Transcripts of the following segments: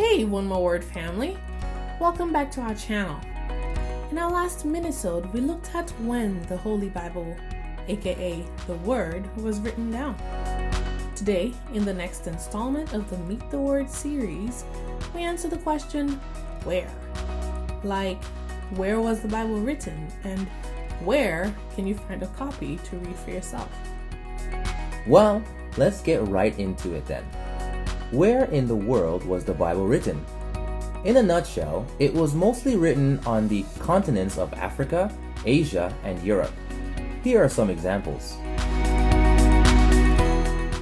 Hey, One More Word family! Welcome back to our channel. In our last minisode, we looked at when the Holy Bible, aka the Word, was written down. Today, in the next installment of the Meet the Word series, we answer the question, where? Like, where was the Bible written, and where can you find a copy to read for yourself? Well, let's get right into it then. Where in the world was the Bible written? In a nutshell, it was mostly written on the continents of Africa, Asia, and Europe. Here are some examples.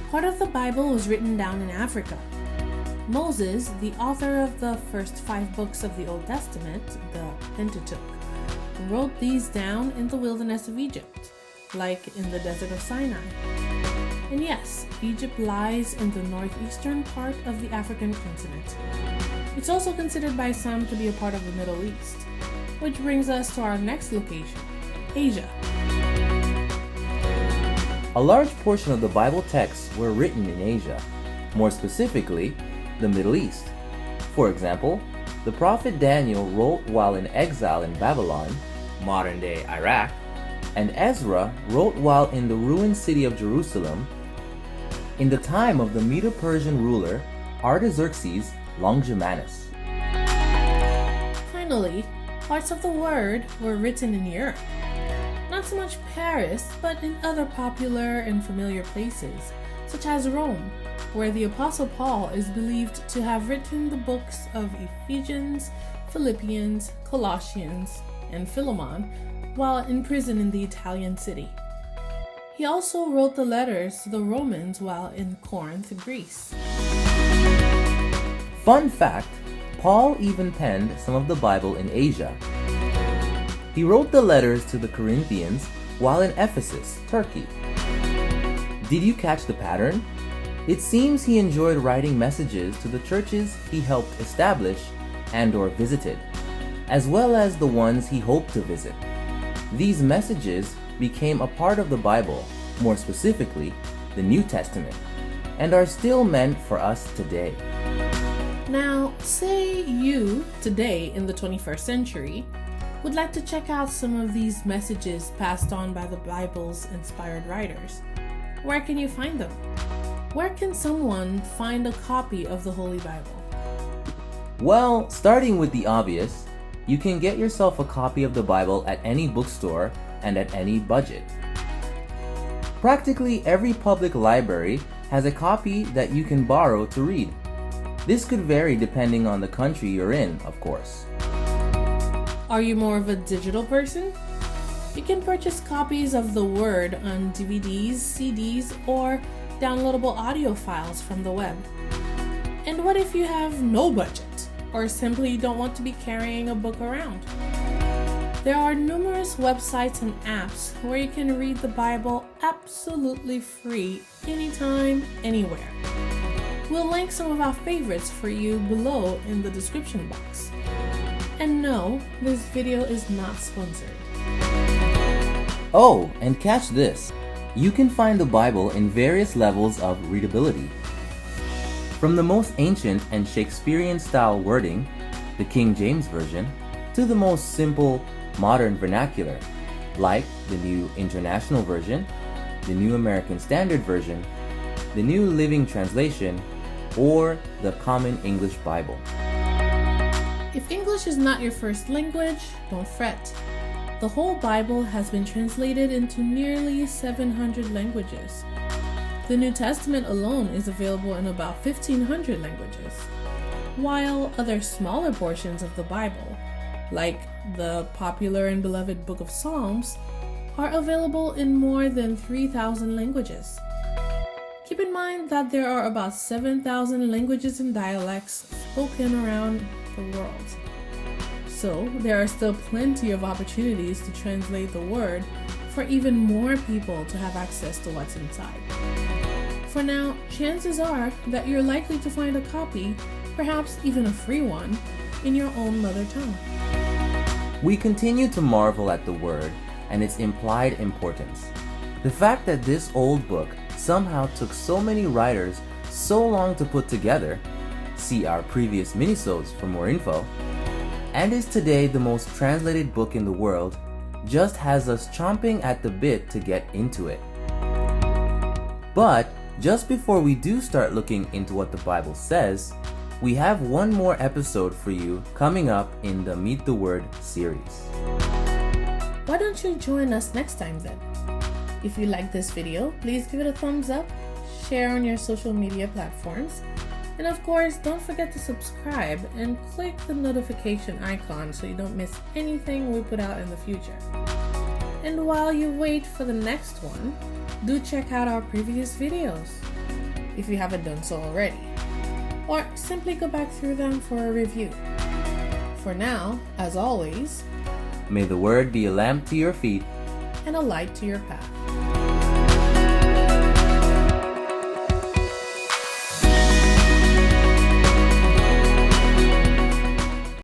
Part of the Bible was written down in Africa. Moses, the author of the first 5 books of the Old Testament, the Pentateuch, wrote these down in the wilderness of Egypt, like in the desert of Sinai. And yes, Egypt lies in the northeastern part of the African continent. It's also considered by some to be a part of the Middle East, which brings us to our next location, Asia. A large portion of the Bible texts were written in Asia, more specifically, the Middle East. For example, the prophet Daniel wrote while in exile in Babylon, modern-day Iraq, and Ezra wrote while in the ruined city of Jerusalem in the time of the Medo-Persian ruler Artaxerxes Longimanus. Finally, parts of the Word were written in Europe. Not so much Paris, but in other popular and familiar places, such as Rome, where the Apostle Paul is believed to have written the books of Ephesians, Philippians, Colossians, and Philemon while in prison in the Italian city. He also wrote the letters to the Romans while in Corinth, Greece. Fun fact, Paul even penned some of the Bible in Asia. He wrote the letters to the Corinthians while in Ephesus, Turkey. Did you catch the pattern? It seems he enjoyed writing messages to the churches he helped establish and/or visited, as well as the ones he hoped to visit. These messages became a part of the Bible, more specifically, the New Testament, and are still meant for us today. Now, say you, today in the 21st century, would like to check out some of these messages passed on by the Bible's inspired writers. Where can you find them? Where can someone find a copy of the Holy Bible? Well, starting with the obvious, you can get yourself a copy of the Bible at any bookstore and at any budget. Practically every public library has a copy that you can borrow to read. This could vary depending on the country you're in, of course. Are you more of a digital person? You can purchase copies of the Word on DVDs, CDs, or downloadable audio files from the web. And what if you have no budget, or simply don't want to be carrying a book around? There are numerous websites and apps where you can read the Bible absolutely free, anytime, anywhere. We'll link some of our favorites for you below in the description box. And no, this video is not sponsored. Oh, and catch this. You can find the Bible in various levels of readability. From the most ancient and Shakespearean-style wording, the King James Version, to the most simple, modern vernacular, like the New International Version, the New American Standard Version, the New Living Translation, or the Common English Bible. If English is not your first language, don't fret. The whole Bible has been translated into nearly 700 languages. The New Testament alone is available in about 1,500 languages, while other smaller portions of the Bible, like the popular and beloved Book of Psalms, are available in more than 3,000 languages. Keep in mind that there are about 7,000 languages and dialects spoken around the world. So there are still plenty of opportunities to translate the Word for even more people to have access to what's inside. For now, chances are that you're likely to find a copy, perhaps even a free one, in your own mother tongue. We continue to marvel at the Word and its implied importance. The fact that this old book somehow took so many writers so long to put together See our previous minisodes for more info. And is today the most translated book in the world, just has us chomping at the bit to get into it. But just before we do start looking into what the Bible says, we have one more episode for you coming up in the Meet the Word series. Why don't you join us next time then? If you like this video, please give it a thumbs up, share on your social media platforms, and of course, don't forget to subscribe and click the notification icon so you don't miss anything we put out in the future. And while you wait for the next one, do check out our previous videos if you haven't done so already, or simply go back through them for a review. For now, as always, may the Word be a lamp to your feet and a light to your path.